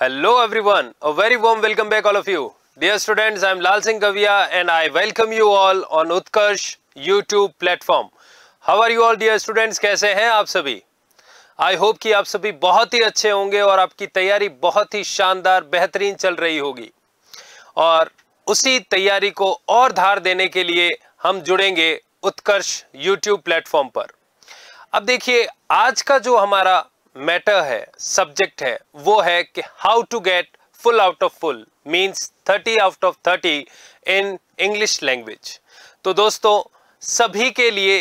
Hello everyone, a very warm welcome back all of you. Dear students, I am Lal Singh Kavia and I welcome you all on Utkarsh YouTube platform. How are you all dear students? कैसे हैं आप सभी? I hope कि आप सभी बहुत ही अच्छे होंगे और आपकी तैयारी बहुत ही शानदार बेहतरीन चल रही होगी। और उसी तैयारी को और धार देने के लिए हम जुड़ेंगे उत्कर्ष YouTube प्लेटफॉर्म पर। अब देखिए आज का जो हमारा मैटर है, सब्जेक्ट है, वो है कि how to get full out of full means 30 out of 30 in English language. तो दोस्तों सभी के लिए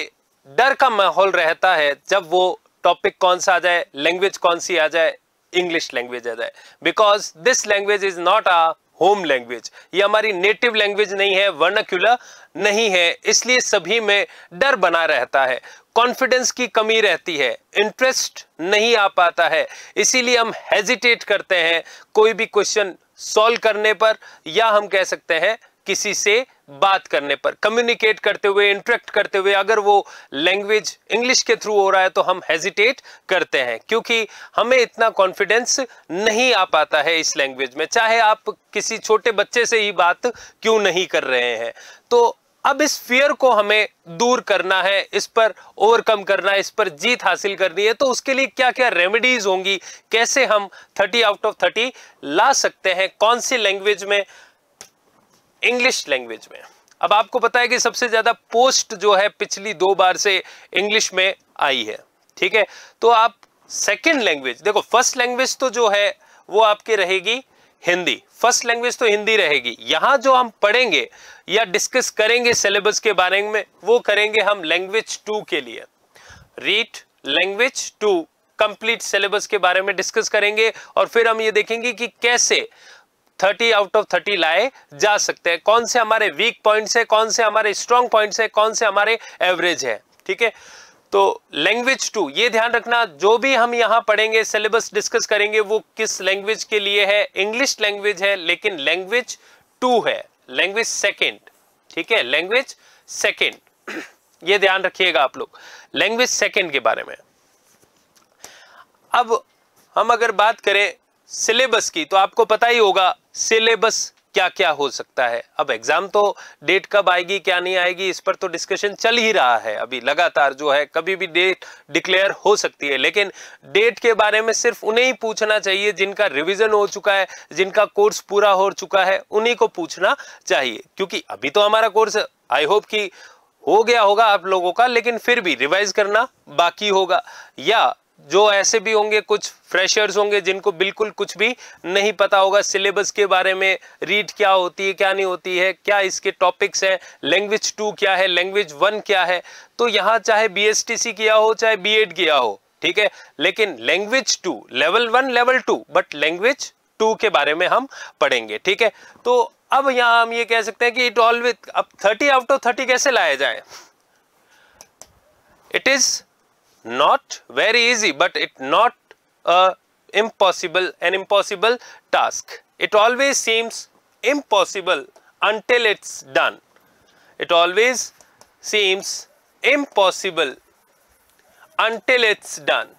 डर का माहौल रहता है जब वो टॉपिक कौन सा आ जाए, लैंग्वेज कौन सी आ जाए, इंग्लिश लैंग्वेज आ जाए, because this language is not a home language. ये हमारी नेटिव लैंग्वेज नहीं है, वर्नाक्युलर नहीं है, इसलिए सभी में डर बना रहता है, कॉन्फिडेंस की कमी रहती है, इंटरेस्ट नहीं आ पाता है, इसीलिए हम हेजिटेट करते हैं कोई भी क्वेश्चन सॉल्व करने पर, या हम कह सकते हैं किसी से बात करने पर, कम्युनिकेट करते हुए, इंटरेक्ट करते हुए। अगर वो लैंग्वेज इंग्लिश के थ्रू हो रहा है तो हम हेजिटेट करते हैं क्योंकि हमें इतना कॉन्फिडेंस नहीं आ पाता है इस लैंग्वेज में, चाहे आप किसी छोटे बच्चे से ही बात क्यों नहीं कर रहे हैं। तो अब इस फियर को हमें दूर करना है, इस पर ओवरकम करना है, इस पर जीत हासिल करनी है। तो उसके लिए क्या क्या रेमेडीज होंगी, कैसे हम 30 आउट ऑफ 30 ला सकते हैं, कौन सी लैंग्वेज में, इंग्लिश लैंग्वेज में। अब आपको पता है कि सबसे ज्यादा पोस्ट जो है पिछली 2 बार से इंग्लिश में आई है, ठीक है। तो आप सेकंड लैंग्वेज देखो, फर्स्ट लैंग्वेज तो जो है वो आपकी रहेगी हिंदी, फर्स्ट लैंग्वेज तो हिंदी रहेगी। यहां जो हम पढ़ेंगे या डिस्कस करेंगे सिलेबस के बारे में, वो करेंगे हम लैंग्वेज 2 के लिए। रीड लैंग्वेज 2 कंप्लीट सिलेबस के बारे में डिस्कस करेंगे और फिर हम ये देखेंगे कि कैसे 30 आउट ऑफ 30 लाए जा सकते हैं, कौन से हमारे वीक पॉइंट्स है, कौन से हमारे स्ट्रॉन्ग पॉइंट्स है, कौन से हमारे एवरेज है, ठीक है। तो लैंग्वेज 2 ये ध्यान रखना, जो भी हम यहां पढ़ेंगे, सिलेबस डिस्कस करेंगे, वो किस लैंग्वेज के लिए है, इंग्लिश लैंग्वेज है, लेकिन लैंग्वेज 2 है, लैंग्वेज सेकेंड, ठीक है, लैंग्वेज सेकेंड। ये ध्यान रखिएगा आप लोग लैंग्वेज सेकेंड के बारे में। अब हम अगर बात करें सिलेबस की, तो आपको पता ही होगा सिलेबस क्या क्या हो सकता है। अब एग्जाम तो डेट कब आएगी क्या नहीं आएगी, इस पर तो डिस्कशन चल ही रहा है अभी लगातार, जो है कभी भी डेट डिक्लेयर हो सकती है, लेकिन डेट के बारे में सिर्फ उन्हें ही पूछना चाहिए जिनका रिवीजन हो चुका है, जिनका कोर्स पूरा हो चुका है, उन्हीं को पूछना चाहिए। क्योंकि अभी तो हमारा कोर्स आई होप कि हो गया होगा आप लोगों का, लेकिन फिर भी रिवाइज करना बाकी होगा, या जो ऐसे भी होंगे कुछ फ्रेशर्स होंगे जिनको बिल्कुल कुछ भी नहीं पता होगा सिलेबस के बारे में, रीड क्या होती है क्या नहीं होती है, क्या इसके टॉपिक्स हैं, लैंग्वेज 2 क्या है, लैंग्वेज 1 क्या है। तो यहाँ चाहे BSTC किया हो चाहे B.Ed किया हो, ठीक है, लेकिन language 2 level 1 level 2, but language 2 के बारे में हम पढ़ेंगे, ठीक है। तो अब यहाँ हम ये कह सकते हैं कि इट ऑलवेज, अब 30 आउट ऑफ 30 कैसे लाया जाए, it is not very easy, but it not an impossible task. It always seems impossible until it's done. It always seems impossible until it's done.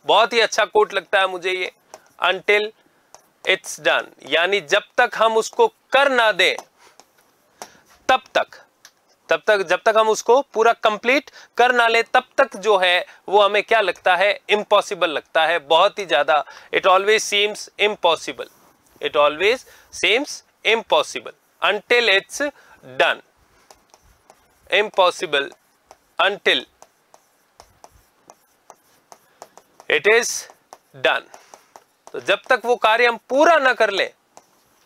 बहुत ही अच्छा कोट लगता है मुझे ये, until it's done, यानी जब तक हम उसको कर ना दें जब तक हम उसको पूरा कंप्लीट कर ना ले, तब तक जो है वो हमें क्या लगता है, इम्पॉसिबल लगता है, बहुत ही ज्यादा। It always seems impossible, it always seems impossible until it's done, impossible until it is done. तो जब तक वो कार्य हम पूरा ना कर ले,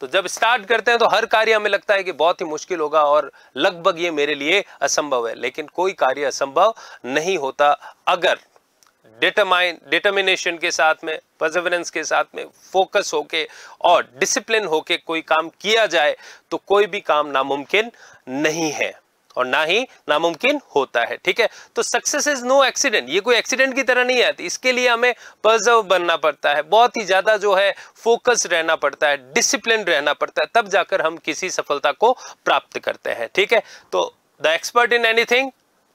तो जब स्टार्ट करते हैं तो हर कार्य हमें लगता है कि बहुत ही मुश्किल होगा और लगभग ये मेरे लिए असंभव है, लेकिन कोई कार्य असंभव नहीं होता अगर डिटर्मिनेशन के साथ में, परसेवरेंस के साथ में, फोकस होके और डिसिप्लिन होके कोई काम किया जाए तो कोई भी काम नामुमकिन नहीं है और ना ही नामुमकिन होता है, ठीक है। तो सक्सेस इज नो एक्सीडेंट, ये कोई एक्सीडेंट की तरह नहीं आती, इसके लिए हमें पर्सर्व बनना पड़ता है, बहुत ही ज्यादा जो है फोकस रहना पड़ता है, डिसिप्लिन रहना पड़ता है, तब जाकर हम किसी सफलता को प्राप्त करते हैं, ठीक है। तो the expert in anything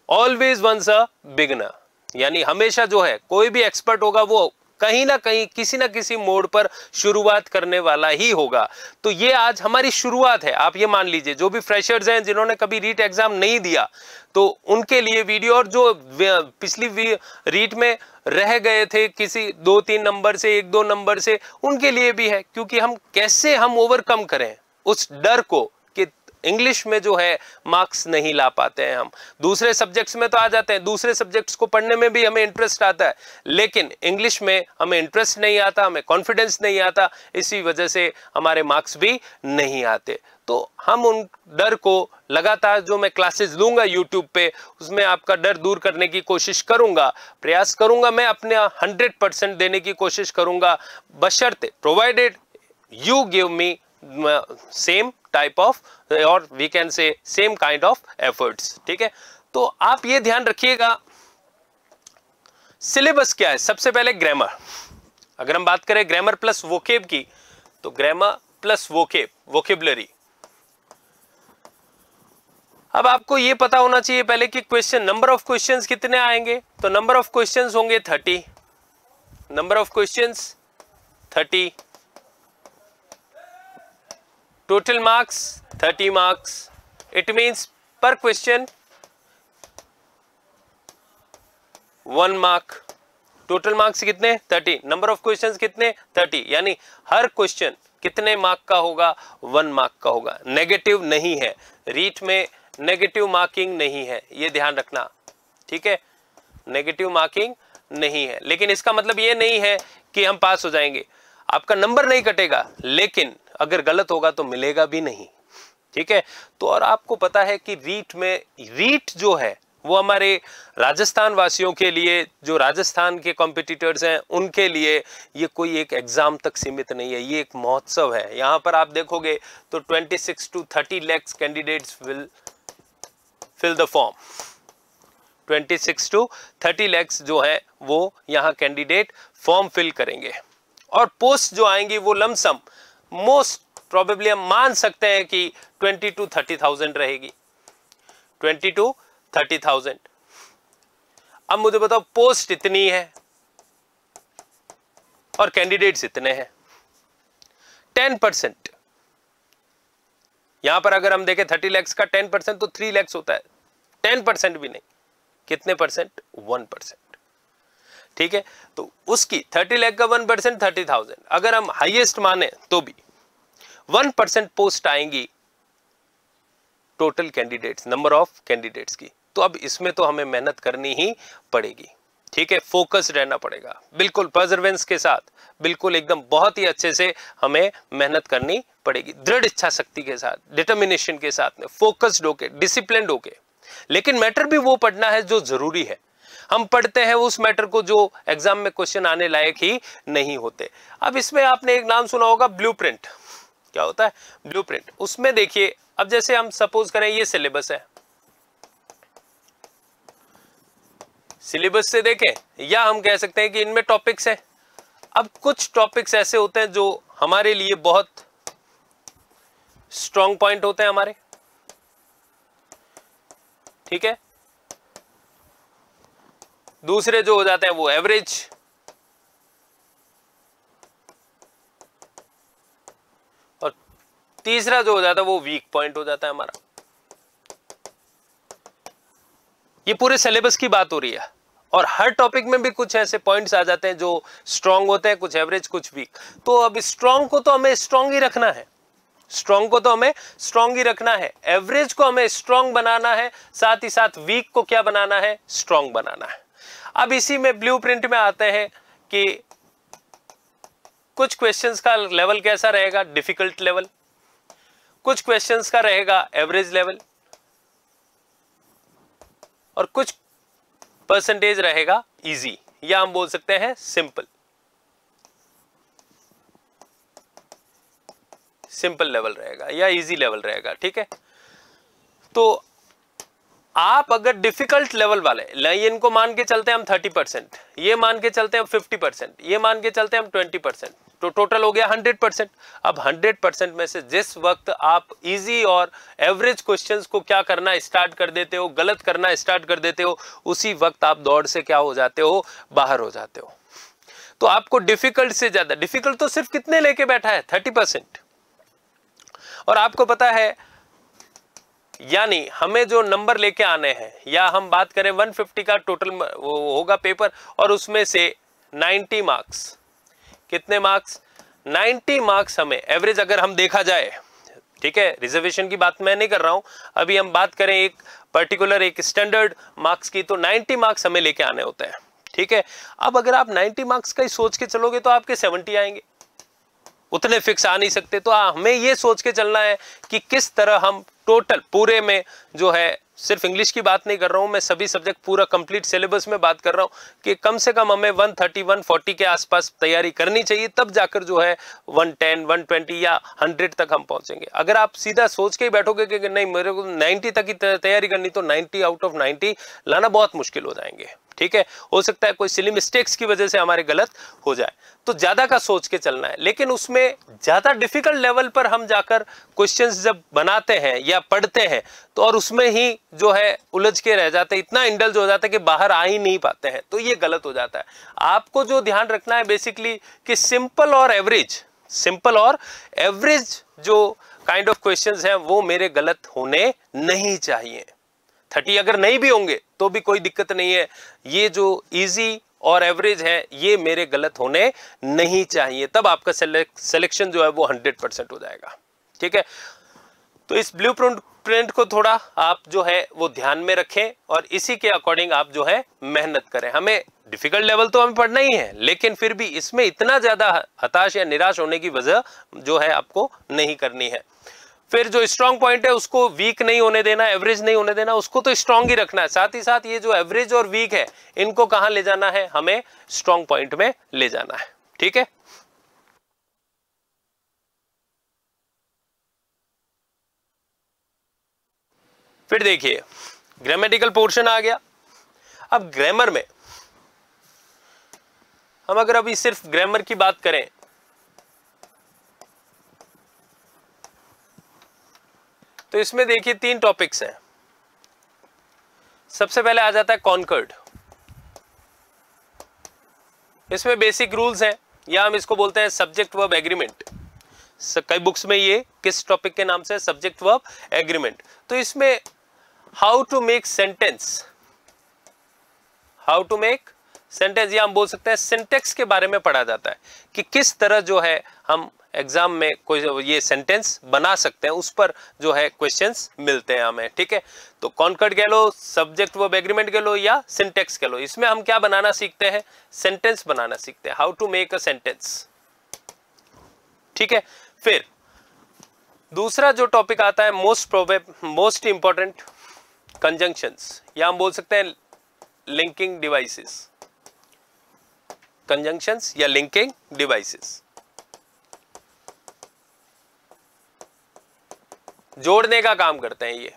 always once a beginner, यानी हमेशा जो है कोई भी एक्सपर्ट होगा वो कहीं ना कहीं किसी ना किसी मोड़ पर शुरुआत करने वाला ही होगा। तो ये आज हमारी शुरुआत है। आप ये मान लीजिए जो भी फ्रेशर्स हैं जिन्होंने कभी रीट एग्जाम नहीं दिया तो उनके लिए वीडियो, और जो पिछली रीट में रह गए थे किसी 2-3 नंबर से, 1-2 नंबर से, उनके लिए भी है। क्योंकि हम कैसे हम ओवरकम करें उस डर को कि इंग्लिश में जो है मार्क्स नहीं ला पाते हैं हम। दूसरे सब्जेक्ट्स में तो आ जाते हैं, दूसरे सब्जेक्ट्स को पढ़ने में भी हमें इंटरेस्ट आता है, लेकिन इंग्लिश में हमें इंटरेस्ट नहीं आता, हमें कॉन्फिडेंस नहीं आता, इसी वजह से हमारे मार्क्स भी नहीं आते। तो हम उन डर को लगातार जो मैं क्लासेस लूंगा यूट्यूब पे, उसमें आपका डर दूर करने की कोशिश करूंगा, प्रयास करूंगा, मैं अपने 100% देने की कोशिश करूंगा, बशर्ते provided you give me same type of, और we can say same kind of efforts. ठीक है, तो आप ये ध्यान रखिएगा सिलेबस क्या है। सबसे पहले ग्रामर, अगर हम बात करें ग्रामर प्लस वोकेब की, तो ग्रामर प्लस वोकेब, वोकेबलरी। अब आपको ये पता होना चाहिए पहले कि क्वेश्चन, नंबर ऑफ क्वेश्चंस कितने आएंगे। तो नंबर ऑफ क्वेश्चंस होंगे 30, number of questions 30, total marks 30 marks. It means पर क्वेश्चन 1 मार्क। टोटल मार्क्स कितने 30, नंबर ऑफ क्वेश्चंस कितने 30, यानी हर क्वेश्चन कितने मार्क का होगा 1 मार्क का होगा। नेगेटिव नहीं है, रीट में नेगेटिव मार्किंग नहीं है, ये ध्यान रखना। ठीक है, नेगेटिव मार्किंग नहीं है, लेकिन इसका मतलब ये नहीं है कि हम पास हो जाएंगे। आपका नंबर नहीं कटेगा, लेकिन अगर गलत होगा तो मिलेगा भी नहीं। ठीक है, तो और आपको पता है कि रीट जो है वो हमारे राजस्थान वासियों के लिए, जो राजस्थान के कॉम्पिटिटर्स हैं उनके लिए ये कोई एक एग्जाम तक सीमित नहीं है, ये एक महोत्सव है। यहां पर आप देखोगे तो 26 to 30 lakhs candidates will fill the form. 26 to 30 lakhs जो है वो यहाँ कैंडिडेट फॉर्म फिल करेंगे, और पोस्ट जो आएंगी वो लमसम मोस्ट प्रोबेबली हम मान सकते हैं कि 20 to 30,000 रहेगी, 20 to 30,000। अब मुझे बताओ, पोस्ट इतनी है और कैंडिडेट्स इतने हैं, 10%। यहां पर अगर हम देखें 30 lakhs का 10% तो 3 lakhs होता है, 10% भी नहीं, कितने परसेंट 1%। ठीक है, तो उसकी 30 लाख का 1% 30,000, अगर हम हाईएस्ट माने तो भी 1% पोस्ट आएंगी total candidates, number of candidates की। तो अब इसमें तो हमें मेहनत करनी ही पड़ेगी। ठीक है, फोकस रहना पड़ेगा, बिल्कुल परसेवरेंस के साथ, बिल्कुल एकदम बहुत ही अच्छे से हमें मेहनत करनी पड़ेगी, दृढ़ इच्छा शक्ति के साथ, डिटर्मिनेशन के साथ में, फोकस्ड होके, डिसिप्लिन्ड होके। लेकिन मैटर भी वो पढ़ना है जो जरूरी है। हम पढ़ते हैं उस मैटर को जो एग्जाम में क्वेश्चन आने लायक ही नहीं होते। अब इसमें आपने एक नाम सुना होगा ब्लूप्रिंट। क्या होता है ब्लूप्रिंट? उसमें देखिए, अब जैसे हम सपोज करें ये सिलेबस है, सिलेबस से देखें, या हम कह सकते हैं कि इनमें टॉपिक्स हैं। अब कुछ टॉपिक्स ऐसे होते हैं जो हमारे लिए बहुत स्ट्रॉन्ग पॉइंट होते हैं हमारे। ठीक है, दूसरे जो हो जाते हैं वो एवरेज, और तीसरा जो हो जाता है वो वीक पॉइंट हो जाता है हमारा। ये पूरे सिलेबस की बात हो रही है, और हर टॉपिक में भी कुछ ऐसे पॉइंट्स आ जाते हैं जो स्ट्रॉन्ग होते हैं, कुछ एवरेज, कुछ वीक। तो अब स्ट्रॉन्ग को तो हमें स्ट्रॉन्ग ही रखना है, स्ट्रॉन्ग को तो हमें स्ट्रॉन्ग ही रखना है, एवरेज को हमें स्ट्रॉन्ग बनाना है, साथ ही साथ वीक को क्या बनाना है, स्ट्रॉन्ग बनाना है। अब इसी में ब्लूप्रिंट में आते हैं कि कुछ क्वेश्चंस का लेवल कैसा रहेगा, डिफिकल्ट लेवल, कुछ क्वेश्चंस का रहेगा एवरेज लेवल, और कुछ परसेंटेज रहेगा इजी, या हम बोल सकते हैं सिंपल, सिंपल लेवल रहेगा या इजी लेवल रहेगा। ठीक है, तो आप अगर डिफिकल्ट लेवल वाले, इनको मान के चलते हैं हम 30%, ये मान के चलते हैं हम 50%, ये मान के चलते हैं हम 20%, तो टोटल हो गया 100%। अब 100% में से जिस वक्त आप इजी और एवरेज क्वेश्चंस को क्या करना स्टार्ट कर देते हो, गलत करना स्टार्ट कर देते हो, उसी वक्त आप दौड़ से क्या हो जाते हो, बाहर हो जाते हो। तो आपको डिफिकल्ट से ज्यादा, डिफिकल्ट तो सिर्फ कितने लेके बैठा है 30%, और आपको पता है यानी हमें जो नंबर लेके आने हैं, या हम बात करें 150 का टोटल होगा पेपर, और उसमें से 90 मार्क्स, कितने मार्क्स 90 मार्क्स हमें एवरेज अगर हम देखा जाए, ठीक है, रिजर्वेशन की बात मैं नहीं कर रहा हूं, अभी हम बात करें एक पर्टिकुलर एक स्टैंडर्ड मार्क्स की, तो 90 मार्क्स हमें लेके आने होते हैं, ठीक है। अब अगर आप 90 मार्क्स का ही सोच के चलोगे तो आपके 70 आएंगे, उतने फिक्स आ नहीं सकते। तो हमें ये सोच के चलना है कि किस तरह हम टोटल पूरे में जो है, सिर्फ इंग्लिश की बात नहीं कर रहा हूं मैं, सभी सब्जेक्ट पूरा कंप्लीट सिलेबस में बात कर रहा हूं कि कम से कम हमें 130 140 के आसपास तैयारी करनी चाहिए, तब जाकर जो है 110 120 या 100 तक हम पहुंचेंगे। अगर आप सीधा सोच के ही बैठोगे कि नहीं मेरे को 90 तक की तैयारी करनी, तो 90 आउट ऑफ 90 लाना बहुत मुश्किल हो जाएंगे, ठीक है। हो सकता है कोई सिली मिस्टेक्स की वजह से हमारे गलत हो जाए, तो ज्यादा का सोच के चलना है। लेकिन उसमें ज्यादा डिफिकल्ट लेवल पर हम जाकर क्वेश्चंस जब बनाते हैं या पढ़ते हैं, तो और उसमें ही जो है उलझ के रह जाते हैं, इतना इंडल्ज हो जाता है कि बाहर आ ही नहीं पाते हैं, तो ये गलत हो जाता है। आपको जो ध्यान रखना है बेसिकली कि सिंपल और एवरेज जो काइंड ऑफ क्वेश्चंस हैं वो मेरे गलत होने नहीं चाहिए। 30 अगर नहीं भी होंगे तो भी कोई दिक्कत नहीं है, ये जो इजी और एवरेज है ये मेरे गलत होने नहीं चाहिए, तब आपका सिलेक्शन जो है वो 100% हो जाएगा, ठीक है। तो इस ब्लूप्रिंट को थोड़ा आप जो है वो ध्यान में रखें और इसी के अकॉर्डिंग आप जो है मेहनत करें। हमें डिफिकल्ट लेवल तो हमें पढ़ना ही है, लेकिन फिर भी इसमें इतना ज्यादा हताश या निराश होने की वजह जो है आपको नहीं करनी है। फिर जो स्ट्रॉन्ग पॉइंट है उसको वीक नहीं होने देना, एवरेज नहीं होने देना, उसको तो स्ट्रॉन्ग ही रखना है। साथ ही साथ ये जो एवरेज और वीक है इनको कहां ले जाना है, हमें स्ट्रॉन्ग पॉइंट में ले जाना है, ठीक है। फिर देखिए ग्रामेटिकल पोर्शन आ गया। अब ग्रामर में हम अगर अभी सिर्फ ग्रामर की बात करें तो इसमें देखिए 3 टॉपिक्स हैं। सबसे पहले आ जाता है कॉन्कर्ड। इसमें बेसिक रूल्स हैं, या हम इसको बोलते हैं सब्जेक्ट वर्ब एग्रीमेंट। कई बुक्स में ये किस टॉपिक के नाम से, सब्जेक्ट वर्ब एग्रीमेंट। तो इसमें हाउ टू मेक सेंटेंस, या हम बोल सकते हैं सिंटेक्स के बारे में पढ़ा जाता है कि किस तरह जो है हम एग्जाम में कोई ये सेंटेंस बना सकते हैं, उस पर जो है क्वेश्चंस मिलते हैं हमें, ठीक है। तो कॉन्कर्ड कह लो, सब्जेक्ट वर्ब एग्रीमेंट कह लो या सिंटेक्स कह लो, इसमें हम क्या बनाना सीखते हैं, सेंटेंस बनाना सीखते हैं, how to make a sentence, ठीक है। फिर दूसरा जो टॉपिक आता है मोस्ट इंपॉर्टेंट, कंजंक्शंस, या हम बोल सकते हैं लिंकिंग डिवाइसेस, कंजंक्शंस या लिंकिंग डिवाइसेस, जोड़ने का काम करते हैं ये।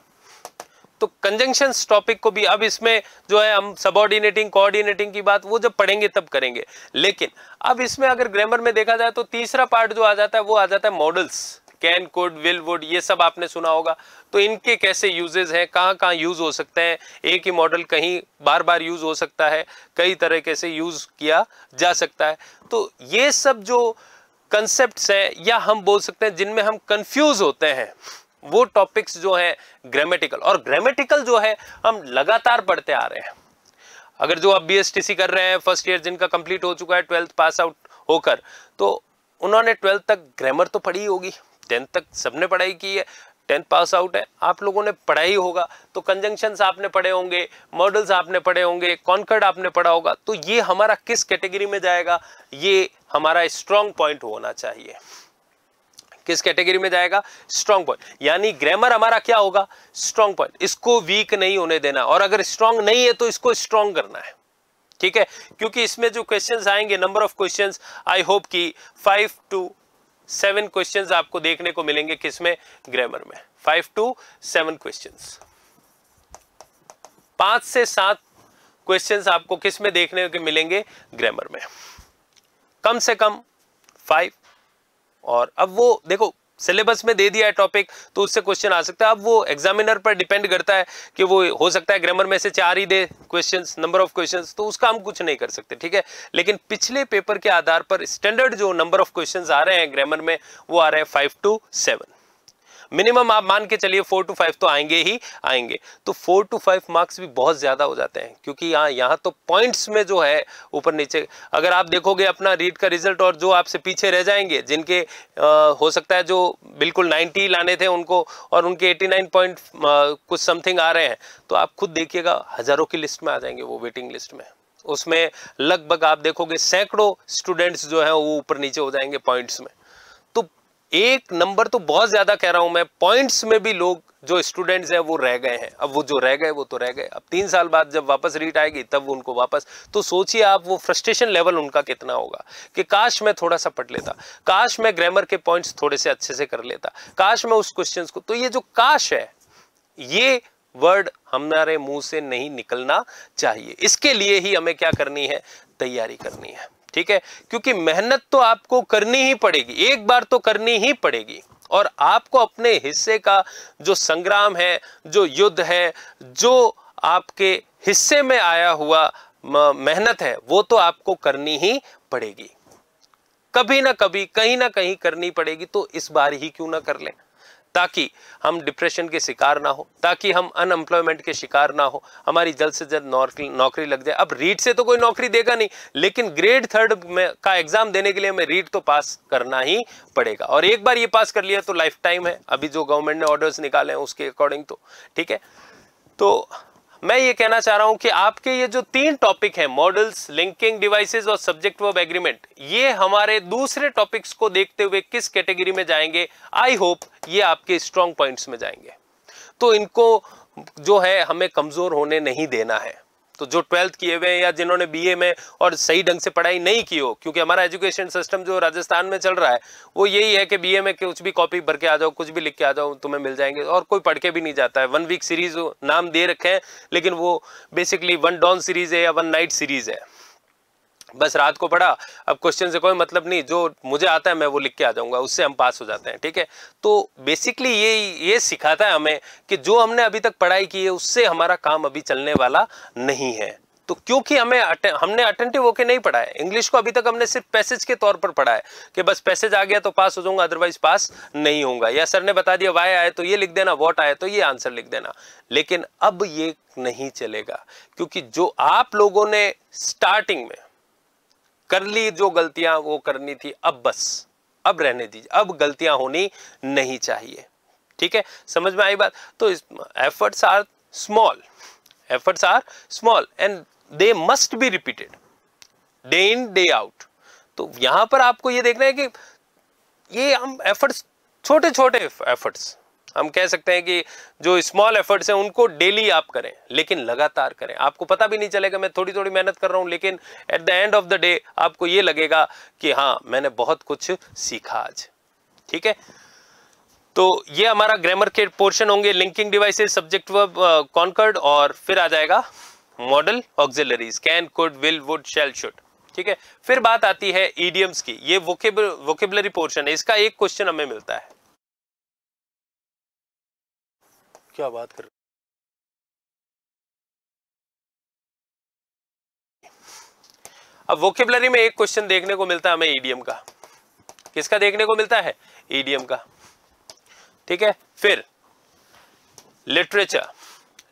तो कंजंक्शंस टॉपिक को भी अब इसमें जो है हम सबऑर्डिनेटिंग कोऑर्डिनेटिंग की बात वो जब पढ़ेंगे तब करेंगे, लेकिन अब इसमें अगर ग्रामर में देखा जाए तो तीसरा पार्ट जो आ जाता है वो आ जाता है models, can, could, will, would, ये सब आपने सुना होगा। तो इनके कैसे यूजेस हैं, कहाँ कहाँ यूज हो सकते हैं, एक ही मॉडल कहीं बार बार यूज हो सकता है, कई तरीके से यूज किया जा सकता है। तो ये सब जो कंसेप्ट्स हैं या हम बोल सकते हैं जिनमें हम कंफ्यूज होते हैं, वो टॉपिक्स जो है ग्रामेटिकल, और ग्रामेटिकल जो है हम लगातार पढ़ते आ रहे हैं। अगर जो आप बीएसटीसी कर रहे हैं फर्स्ट ईयर, जिनका कंप्लीट हो चुका है 12th पास आउट होकर, तो उन्होंने 12th तक ग्रामर तो पढ़ी होगी, 10th तक सबने पढ़ाई की है, 10th पास आउट है, आप लोगों ने पढ़ा ही होगा। तो कंजंक्शंस आपने पढ़े होंगे, मॉडल्स आपने पढ़े होंगे, कॉन्कर्ड आपने पढ़ा होगा। तो ये हमारा किस कैटेगरी में जाएगा, ये हमारा स्ट्रॉन्ग पॉइंट होना चाहिए। किस कैटेगरी में जाएगा, स्ट्रॉन्ग पॉइंट, यानी ग्रामर हमारा क्या होगा, स्ट्रॉन्ग पॉइंट। इसको वीक नहीं होने देना, और अगर स्ट्रॉन्ग नहीं है तो इसको स्ट्रॉन्ग करना है, ठीक है। क्योंकि इसमें जो क्वेश्चंस आएंगे, number of questions, I hope कि 5 to 7 क्वेश्चंस आपको देखने को मिलेंगे, किसमें, ग्रामर में 5 to 7 क्वेश्चंस, 5 से 7 क्वेश्चंस आपको किसमें देखने को मिलेंगे, ग्रामर में, कम से कम 5। और अब वो देखो सिलेबस में दे दिया है टॉपिक तो उससे क्वेश्चन आ सकता है। अब वो एग्जामिनर पर डिपेंड करता है कि वो हो सकता है ग्रामर में से 4 ही दे क्वेश्चंस, नंबर ऑफ क्वेश्चंस, तो उसका हम कुछ नहीं कर सकते, ठीक है। लेकिन पिछले पेपर के आधार पर स्टैंडर्ड जो नंबर ऑफ क्वेश्चंस आ रहे हैं ग्रामर में वो आ रहे हैं 5 to 7। मिनिमम आप मान के चलिए 4 to 5 तो आएंगे ही आएंगे। तो 4 to 5 मार्क्स भी बहुत ज्यादा हो जाते हैं, क्योंकि यहाँ तो पॉइंट्स में जो है ऊपर नीचे, अगर आप देखोगे अपना रीट का रिजल्ट और जो आपसे पीछे रह जाएंगे, जिनके हो सकता है जो बिल्कुल 90 लाने थे उनको और उनके 89 पॉइंट कुछ समथिंग आ रहे हैं, तो आप खुद देखिएगा हजारों की लिस्ट में आ जाएंगे वो, वेटिंग लिस्ट में। उसमें लगभग आप देखोगे सैकड़ों स्टूडेंट्स जो है वो ऊपर नीचे हो जाएंगे पॉइंट्स में। एक नंबर तो बहुत ज्यादा कह रहा हूं मैं, पॉइंट्स में भी लोग जो स्टूडेंट्स हैं वो रह गए हैं। अब वो जो रह गए वो तो रह गए, अब 3 साल बाद जब वापस रीट आएगी तब वो उनको वापस, तो सोचिए आप वो फ्रस्ट्रेशन लेवल उनका कितना होगा कि काश मैं थोड़ा सा पढ़ लेता, काश मैं ग्रामर के पॉइंट्स थोड़े से अच्छे से कर लेता, काश मैं उस क्वेश्चन को। तो ये जो काश है, ये वर्ड हमारे मुंह से नहीं निकलना चाहिए। इसके लिए ही हमें क्या करनी है, तैयारी करनी है, ठीक है। क्योंकि मेहनत तो आपको करनी ही पड़ेगी, एक बार तो करनी ही पड़ेगी, और आपको अपने हिस्से का जो संग्राम है, जो युद्ध है, जो आपके हिस्से में आया हुआ मेहनत है, वो तो आपको करनी ही पड़ेगी, कभी ना कभी कहीं ना कहीं करनी पड़ेगी। तो इस बार ही क्यों ना कर लें, ताकि हम डिप्रेशन के शिकार ना हो, ताकि हम अनएम्प्लॉयमेंट के शिकार ना हो, हमारी जल्द से जल्द नौकरी लग जाए। अब रीट से तो कोई नौकरी देगा नहीं, लेकिन ग्रेड 3 में का एग्जाम देने के लिए हमें रीट तो पास करना ही पड़ेगा, और एक बार ये पास कर लिया तो लाइफ टाइम है, अभी जो गवर्नमेंट ने ऑर्डर्स निकाले हैं उसके अकॉर्डिंग, तो ठीक है। तो मैं ये कहना चाह रहा हूं कि आपके ये जो 3 टॉपिक हैं, मॉडल्स, लिंकिंग डिवाइसेस और सब्जेक्ट वर्ब एग्रीमेंट, ये हमारे दूसरे टॉपिक्स को देखते हुए किस कैटेगरी में जाएंगे, आई होप ये आपके स्ट्रॉन्ग पॉइंट्स में जाएंगे। तो इनको जो है हमें कमजोर होने नहीं देना है। तो जो 12th किए हुए हैं या जिन्होंने बीए में और सही ढंग से पढ़ाई नहीं की हो, क्योंकि हमारा एजुकेशन सिस्टम जो राजस्थान में चल रहा है वो यही है कि बीए में कुछ भी कॉपी भर के आ जाओ, कुछ भी लिख के आ जाओ, तुम्हें मिल जाएंगे, और कोई पढ़ के भी नहीं जाता है। 1 वीक सीरीज नाम दे रखे हैं, लेकिन वो बेसिकली 1 डॉन सीरीज है या 1 नाइट सीरीज है, बस रात को पढ़ा, अब क्वेश्चन से कोई मतलब नहीं, जो मुझे आता है मैं वो लिख के आ जाऊंगा, उससे हम पास हो जाते हैं, ठीक है। तो बेसिकली ये सिखाता है हमें कि जो हमने अभी तक पढ़ाई की है उससे हमारा काम अभी चलने वाला नहीं है। तो क्योंकि हमने अटेंटिव होके नहीं पढ़ा है, इंग्लिश को अभी तक हमने सिर्फ पैसेज के तौर पर पढ़ा है कि बस पैसेज आ गया तो पास हो जाऊंगा, अदरवाइज पास नहीं होऊंगा, या सर ने बता दिया वाई आए तो ये लिख देना, वॉट आए तो ये आंसर लिख देना। लेकिन अब ये नहीं चलेगा, क्योंकि जो आप लोगों ने स्टार्टिंग में कर ली जो गलतियां वो करनी थी, अब बस अब रहने दीजिए, अब गलतियां होनी नहीं चाहिए, ठीक है। समझ में आई बात? तो efforts are small and they must be repeated day in day out. तो यहां पर आपको ये देखना है कि ये हम एफर्ट्स, छोटे छोटे एफर्ट्स, हम कह सकते हैं कि जो स्मॉल एफर्ट्स हैं उनको डेली आप करें, लेकिन लगातार करें। आपको पता भी नहीं चलेगा मैं थोड़ी थोड़ी मेहनत कर रहा हूं, लेकिन at the end of the day आपको ये लगेगा कि हाँ मैंने बहुत कुछ सीखा आज, ठीक है। तो ये हमारा ग्रामर के पोर्शन होंगे, linking devices, subject verb, concord, और फिर आ जाएगा modal, auxiliaries, can, could, will, would, shall, should, ठीक है। फिर बात आती है इडियम्स की, ये वोकेबुलरी पोर्शन है, इसका एक क्वेश्चन हमें मिलता है। क्या बात कर, अब वोकेबुलरी में एक क्वेश्चन देखने को मिलता है हमें ईडीएम का। किसका देखने को मिलता है? ईडीएम का, ठीक है। फिर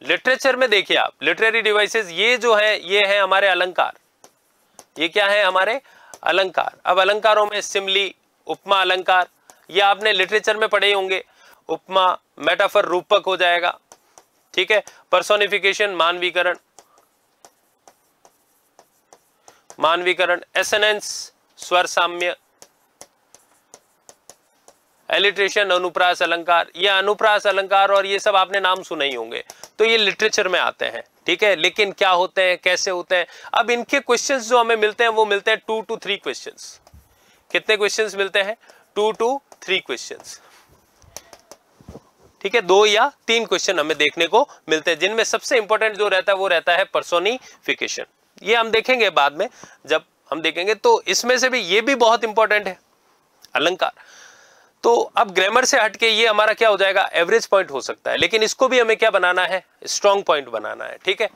लिटरेचर में देखिए आप, लिटरेरी डिवाइसेस, ये जो है ये है हमारे अलंकार। ये क्या है? हमारे अलंकार। अब अलंकारों में सिमली, उपमा अलंकार, ये आपने लिटरेचर में पढ़े होंगे। उपमा, मेटाफर, रूपक हो जाएगा, ठीक है। पर्सोनिफिकेशन, मानवीकरण, एसेनेंस, स्वर साम्य, एलिट्रेशन, अनुप्रास अलंकार। ये अनुप्रास अलंकार और ये सब आपने नाम सुने ही होंगे, तो ये लिटरेचर में आते हैं, ठीक है। लेकिन क्या होते हैं, कैसे होते हैं? अब इनके क्वेश्चंस जो हमें मिलते हैं वो मिलते हैं 2 to 3 क्वेश्चंस। कितने क्वेश्चंस मिलते हैं? 2 to 3 क्वेश्चंस, ठीक है। 2 या 3 क्वेश्चन हमें देखने को मिलते हैं, जिनमें सबसे इंपॉर्टेंट जो रहता है वो रहता है पर्सोनिफिकेशन। ये हम देखेंगे बाद में, जब हम देखेंगे। तो इसमें से भी ये भी बहुत इंपॉर्टेंट है, अलंकार। तो अब ग्रामर से हटके ये हमारा क्या हो जाएगा, एवरेज पॉइंट हो सकता है, लेकिन इसको भी हमें क्या बनाना है, स्ट्रॉन्ग पॉइंट बनाना है, ठीक है।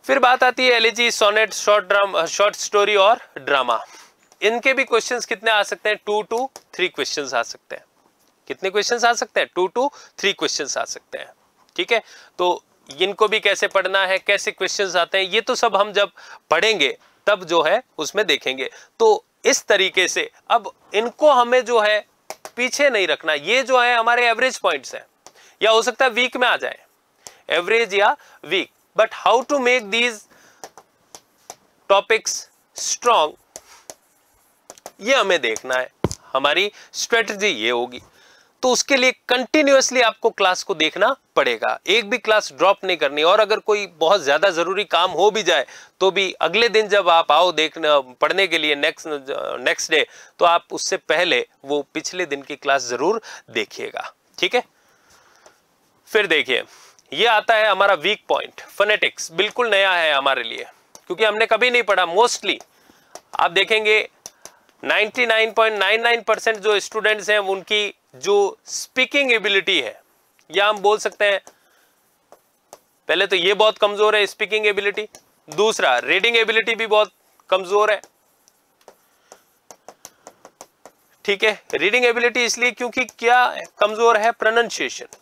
फिर बात आती है एलिजी, सोनेट, शॉर्ट स्टोरी और ड्रामा। इनके भी क्वेश्चंस कितने आ सकते हैं, 2 to 3 क्वेश्चंस आ सकते हैं। कितने क्वेश्चंस आ सकते हैं, 2 to 3 क्वेश्चंस आ सकते हैं, ठीक है। तो इनको भी कैसे पढ़ना है, कैसे क्वेश्चंस आते हैं, ये तो सब हम जब पढ़ेंगे तब जो है उसमें देखेंगे। तो इस तरीके से अब इनको हमें जो है पीछे नहीं रखना। ये जो है हमारे एवरेज पॉइंट्स हैं, या हो सकता है वीक में आ जाए, एवरेज या weak, but how to make these topics strong, ये हमें देखना है। हमारी स्ट्रेटजी ये होगी। तो उसके लिए कंटिन्यूअसली आपको क्लास को देखना पड़ेगा, एक भी क्लास ड्रॉप नहीं करनी। और अगर कोई बहुत ज्यादा जरूरी काम हो भी जाए तो भी अगले दिन जब आप आओ देखने पढ़ने के लिए नेक्स्ट डे, तो आप उससे पहले वो पिछले दिन की क्लास जरूर देखिएगा, ठीक है। फिर देखिए, ये आता है हमारा वीक पॉइंट, फोनेटिक्स। बिल्कुल नया है हमारे लिए, क्योंकि हमने कभी नहीं पढ़ा। मोस्टली आप देखेंगे 99.99% जो स्टूडेंट्स हैं उनकी जो स्पीकिंग एबिलिटी है, या हम बोल सकते हैं पहले तो ये बहुत कमजोर है स्पीकिंग एबिलिटी, दूसरा रीडिंग एबिलिटी भी बहुत कमजोर है, ठीक है। रीडिंग एबिलिटी इसलिए क्योंकि क्या कमजोर है, प्रोनाउंसिएशन।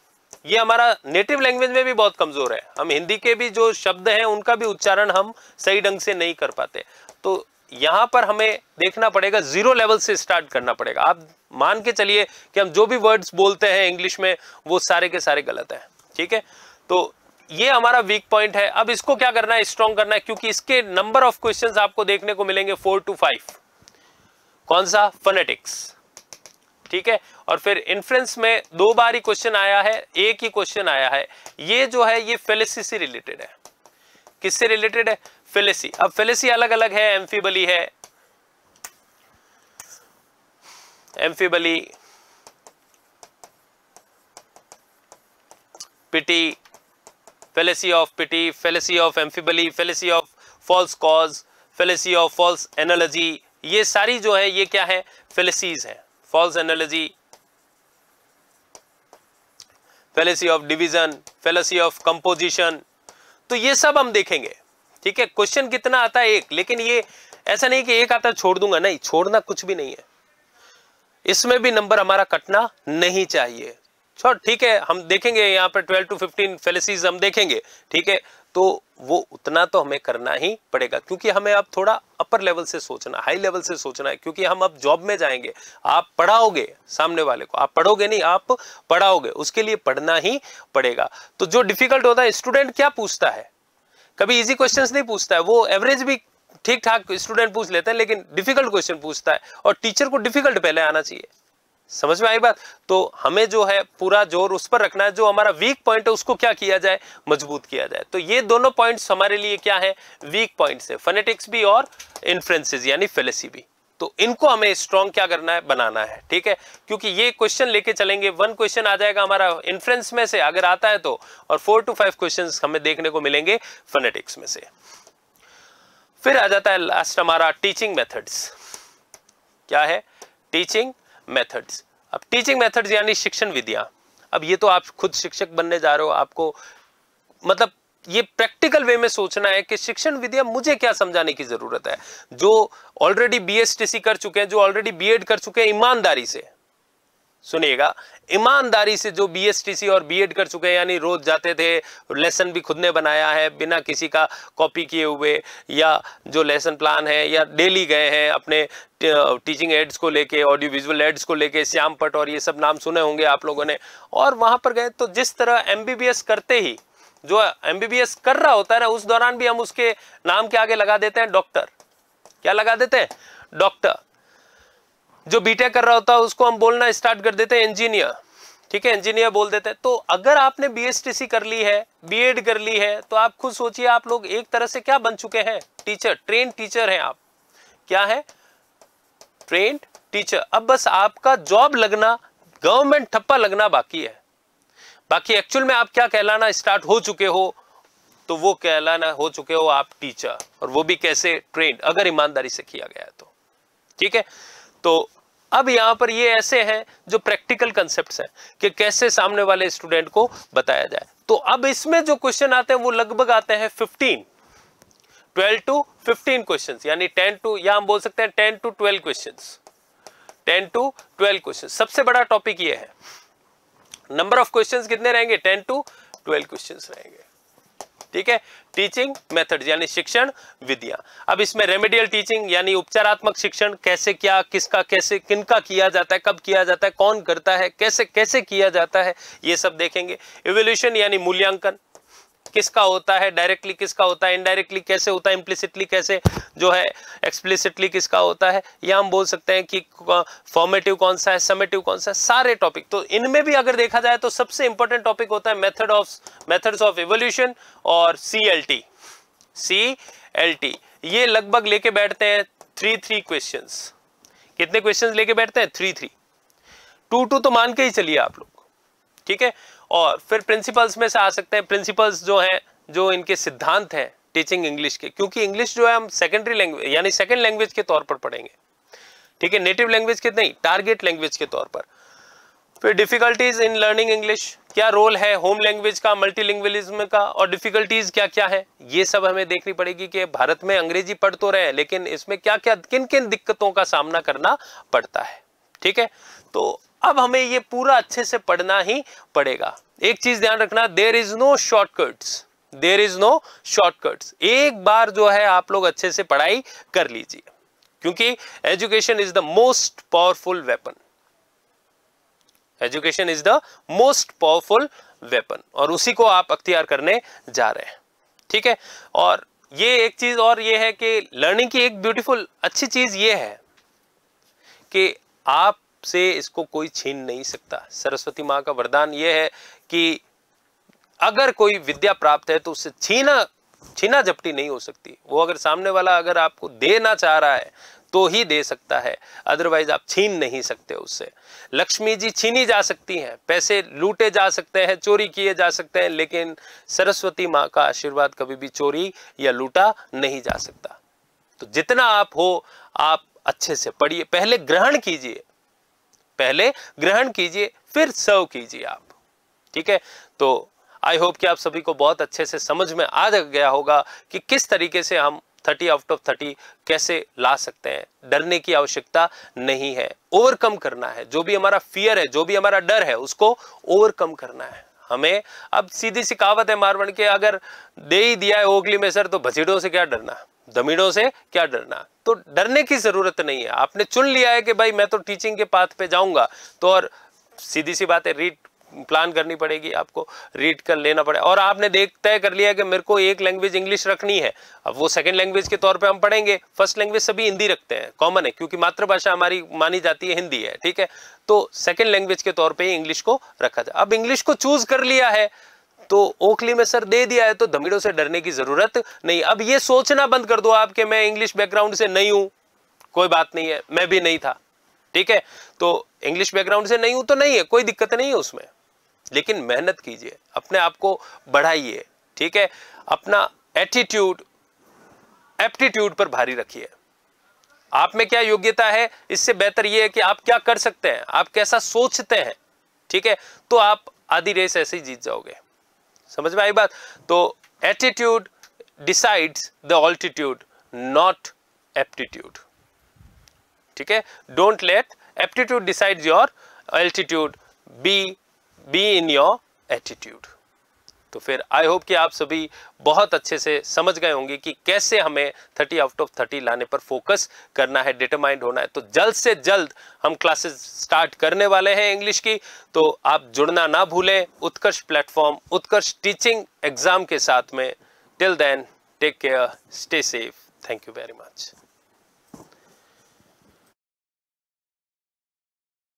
ये हमारा नेटिव लैंग्वेज में भी बहुत कमजोर है। हम हिंदी के भी जो शब्द हैं उनका भी उच्चारण हम सही ढंग से नहीं कर पाते। तो यहां पर हमें देखना पड़ेगा, जीरो लेवल से स्टार्ट करना पड़ेगा। आप मान के चलिए कि हम जो भी वर्ड्स बोलते हैं इंग्लिश में वो सारे के सारे गलत हैं, ठीक है। तो ये हमारा वीक पॉइंट है। अब इसको क्या करना है, स्ट्रॉन्ग करना है, क्योंकि इसके नंबर ऑफ क्वेश्चंस आपको देखने को मिलेंगे 4 to 5। कौन सा, फोनेटिक्स, ठीक है। और फिर इन्फ्रेंस में 2 बार ही क्वेश्चन आया है, एक ही क्वेश्चन आया है। ये जो है ये फेलेसी से रिलेटेड है। किससे रिलेटेड है, फेलेसी। अब फेलेसी अलग अलग है, एम्फीबली है, amphiboly, pity, fallacy of pity, fallacy of amphiboly, fallacy of false cause, fallacy of false analogy, ये सारी जो है ये क्या है, फेलेसीज है। False analogy, fallacy of division, fallacy of composition, तो ये सब हम देखेंगे, ठीक है। क्वेश्चन कितना आता है, एक, लेकिन ये ऐसा नहीं कि एक आता छोड़ दूंगा, नहीं, छोड़ना कुछ भी नहीं है। इसमें भी नंबर हमारा कटना नहीं चाहिए। ठीक है, हम देखेंगे यहाँ पर 12 to 15 फेलेसीज हम देखेंगे, ठीक है। तो वो उतना तो हमें करना ही पड़ेगा, क्योंकि हमें अब थोड़ा अपर लेवल से सोचना, हाई लेवल से सोचना है, क्योंकि हम अब जॉब में जाएंगे। आप पढ़ाओगे सामने वाले को, आप पढ़ोगे नहीं, आप पढ़ाओगे, उसके लिए पढ़ना ही पड़ेगा। तो जो डिफिकल्ट होता है, स्टूडेंट क्या पूछता है, कभी इजी क्वेश्चंस नहीं पूछता है, वो एवरेज भी ठीक ठाक स्टूडेंट पूछ लेते हैं, लेकिन डिफिकल्ट क्वेश्चन पूछता है, और टीचर को डिफिकल्ट पहले आना चाहिए। समझ में आई बात। तो हमें जो है पूरा जोर उस पर रखना है, जो हमारा वीक पॉइंट है उसको क्या किया जाए, मजबूत किया जाए। तो ये दोनों पॉइंट्स हमारे लिए क्या है, वीक पॉइंट्स है, फोनेटिक्स भी और इन्फ्रेंसेस यानी फेलेसी भी। तो इनको हमें स्ट्रॉन्ग क्या करना है, बनाना है, ठीक है। क्योंकि ये क्वेश्चन लेके चलेंगे, 1 क्वेश्चन आ जाएगा हमारा इन्फ्रेंस में से अगर आता है तो, और 4 to 5 क्वेश्चन हमें देखने को मिलेंगे फोनेटिक्स में से। फिर आ जाता है लास्ट हमारा टीचिंग मेथड्स। क्या है, टीचिंग मेथड्स। अब टीचिंग मेथड्स यानी शिक्षण विधियां। अब ये तो आप खुद शिक्षक बनने जा रहे हो, आपको मतलब ये प्रैक्टिकल वे में सोचना है कि शिक्षण विधियां मुझे क्या समझाने की जरूरत है। जो ऑलरेडी बीएसटीसी कर चुके हैं, जो ऑलरेडी बीएड कर चुके हैं, ईमानदारी से सुनिएगा, ईमानदारी से जो बीएसटीसी और बीएड कर चुके हैं, यानी रोज जाते थे, लेसन भी खुद ने बनाया है बिना किसी का कॉपी किए हुए, या जो लेसन प्लान है, या डेली गए हैं अपने टीचिंग एड्स को लेके, ऑडियो विजुअल एड्स को लेके, श्याम पट और ये सब नाम सुने होंगे आप लोगों ने, और वहां पर गए तो जिस तरह एमबीबीएस करते ही, जो एमबीबीएस कर रहा होता है ना, उस दौरान भी हम उसके नाम के आगे लगा देते हैं डॉक्टर। क्या लगा देते हैं, डॉक्टर। जो बीटेक कर रहा होता है उसको हम बोलना स्टार्ट कर देते हैं इंजीनियर, ठीक है, इंजीनियर बोल देते हैं। तो अगर आपने बीएसटीसी कर ली है, बीएड कर ली है, तो आप खुद सोचिए, आप लोग एक तरह से क्या बन चुके हैं, टीचर, ट्रेन टीचर हैं आप। क्या है, ट्रेंड टीचर। अब बस आपका जॉब लगना, गवर्नमेंट ठप्पा लगना बाकी है। बाकी एक्चुअल में आप क्या कहलाना स्टार्ट हो चुके हो, तो वो कहलाना हो चुके हो आप टीचर, और वो भी कैसे, ट्रेंड, अगर ईमानदारी से किया गया है तो, ठीक है। तो अब यहाँ पर ये ऐसे हैं जो प्रैक्टिकल कंसेप्ट्स हैं कि कैसे सामने वाले स्टूडेंट को बताया जाए। तो अब इसमें जो क्वेश्चन आते हैं वो लगभग आते हैं 12 to 15 क्वेश्चंस, यानी 10 टू, या हम बोल सकते हैं 10 to 12 क्वेश्चंस, 10 to 12 क्वेश्चंस। सबसे बड़ा टॉपिक ये है। नंबर ऑफ क्वेश्चंस कितने रहेंगे? 10 to 12 क्वेश्चंस रहेंगे, ठीक है। टीचिंग मेथड्स यानी शिक्षण विधियां। अब इसमें रेमेडियल टीचिंग यानी उपचारात्मक शिक्षण कैसे, क्या, किसका, कैसे, किनका किया जाता है, कब किया जाता है, कौन करता है, कैसे कैसे किया जाता है, ये सब देखेंगे। इवोल्यूशन यानी मूल्यांकन, किसका होता है, डायरेक्टली किसका होता है, इनडायरेक्टली कैसे होता है, इम्प्लिसिटली कैसे जो है, एक्सप्लिसिटली किसका होता है, या हम बोल सकते हैं कि फॉर्मेटिव कौन सा है, समेटिव कौन सा है, सारे टॉपिक। तो इनमें भी अगर देखा जाए तो सबसे इंपॉर्टेंट टॉपिक होता है मेथड्स ऑफ इवोल्यूशन और CLT। ये लगभग लेके बैठते हैं 3 क्वेश्चंस। कितने क्वेश्चंस लेके बैठते हैं? 3 2 तो मान के ही चलिए आप लोग, ठीक है। और फिर प्रिंसिपल्स में से आ सकते हैं। प्रिंसिपल्स जो हैं, जो इनके सिद्धांत हैं टीचिंग इंग्लिश के, क्योंकि इंग्लिश जो है हम सेकेंडरी लैंग्वेज यानी सेकेंड लैंग्वेज के तौर पर पढ़ेंगे, ठीक है, नेटिव लैंग्वेज के नहीं, टारगेट लैंग्वेज के तौर पर। फिर डिफिकल्टीज इन लर्निंग इंग्लिश, क्या रोल है होम लैंग्वेज का, मल्टीलिंगुअलिज्म का, और डिफिकल्टीज क्या क्या है, ये सब हमें देखनी पड़ेगी कि भारत में अंग्रेजी पढ़ तो रहे हैं लेकिन इसमें क्या क्या, किन किन दिक्कतों का सामना करना पड़ता है, ठीक है। तो अब हमें ये पूरा अच्छे से पढ़ना ही पड़ेगा। एक चीज ध्यान रखना, देयर इज नो शॉर्टकट्स। एक बार जो है आप लोग अच्छे से पढ़ाई कर लीजिए, क्योंकि education is the most powerful weapon. Education is the most powerful weapon, और उसी को आप अख्तियार करने जा रहे हैं, ठीक है। और ये एक चीज और ये है कि लर्निंग की एक ब्यूटीफुल अच्छी चीज ये है कि आप से इसको कोई छीन नहीं सकता। सरस्वती माँ का वरदान यह है कि अगर कोई विद्या प्राप्त है तो उससे छीना झपटी नहीं हो सकती। वो अगर सामने वाला अगर आपको देना चाह रहा है तो ही दे सकता है, अदरवाइज आप छीन नहीं सकते उससे। लक्ष्मी जी छीनी जा सकती हैं, पैसे लूटे जा सकते हैं, चोरी किए जा सकते हैं, लेकिन सरस्वती माँ का आशीर्वाद कभी भी चोरी या लूटा नहीं जा सकता। तो जितना आप हो, आप अच्छे से पढ़िए, पहले ग्रहण कीजिए फिर सर्व कीजिए आप, ठीक है। तो आई होप कि आप सभी को बहुत अच्छे से समझ में आ गया होगा कि किस तरीके से हम 30 आउट ऑफ 30 कैसे ला सकते हैं। डरने की आवश्यकता नहीं है, ओवरकम करना है। जो भी हमारा फियर है, जो भी हमारा डर है, उसको ओवरकम करना है हमें। अब सीधी सी कहावत है मारवाड़ के, अगर दे ही दिया है ओखली में सर तो भचीड़ों से क्या डरना, दमीड़ों से क्या डरना। तो डरने की जरूरत नहीं है। आपने चुन लिया है कि भाई मैं तो टीचिंग के पाथ पे जाऊंगा, तो और सीधी सी बात है, रीड प्लान करनी पड़ेगी, आपको रीड कर लेना पड़ेगा। और आपने तय कर लिया कि मेरे को एक लैंग्वेज इंग्लिश रखनी है, अब वो सेकंड लैंग्वेज के तौर पे हम पढ़ेंगे। फर्स्ट लैंग्वेज सभी हिंदी रखते हैं, कॉमन है, क्योंकि मातृभाषा हमारी मानी जाती है हिंदी है, ठीक है। तो सेकंड लैंग्वेज के तौर पे इंग्लिश को रखा जाए। अब इंग्लिश को चूज कर लिया है तो ओखली में सर दे दिया है तो धमीड़ों से डरने की जरूरत नहीं। अब ये सोचना बंद कर दो आप कि मैं इंग्लिश बैकग्राउंड से नहीं हूं, कोई बात नहीं है, मैं भी नहीं था, ठीक है। तो इंग्लिश बैकग्राउंड से नहीं हूं तो नहीं है, कोई दिक्कत नहीं है उसमें, लेकिन मेहनत कीजिए, अपने आप को बढ़ाइए, ठीक है। अपना एटीट्यूड एप्टीट्यूड पर भारी रखिए। आप में क्या योग्यता है, इससे बेहतर यह है कि आप क्या कर सकते हैं, आप कैसा सोचते हैं, ठीक है। तो आप आधी रेस ऐसे ही जीत जाओगे। समझ में आई बात? तो attitude decides the altitude, not aptitude, ठीक है। Don't let aptitude decides your altitude, be in your attitude. तो फिर आई होप कि आप सभी बहुत अच्छे से समझ गए होंगे कि कैसे हमें 30 आउट ऑफ 30 लाने पर फोकस करना है, डिटरमाइंड होना है। तो जल्द से जल्द हम क्लासेस स्टार्ट करने वाले हैं इंग्लिश की, तो आप जुड़ना ना भूलें Utkarsh platform, Utkarsh teaching exam के साथ में। Till then take care, stay safe, thank you very much.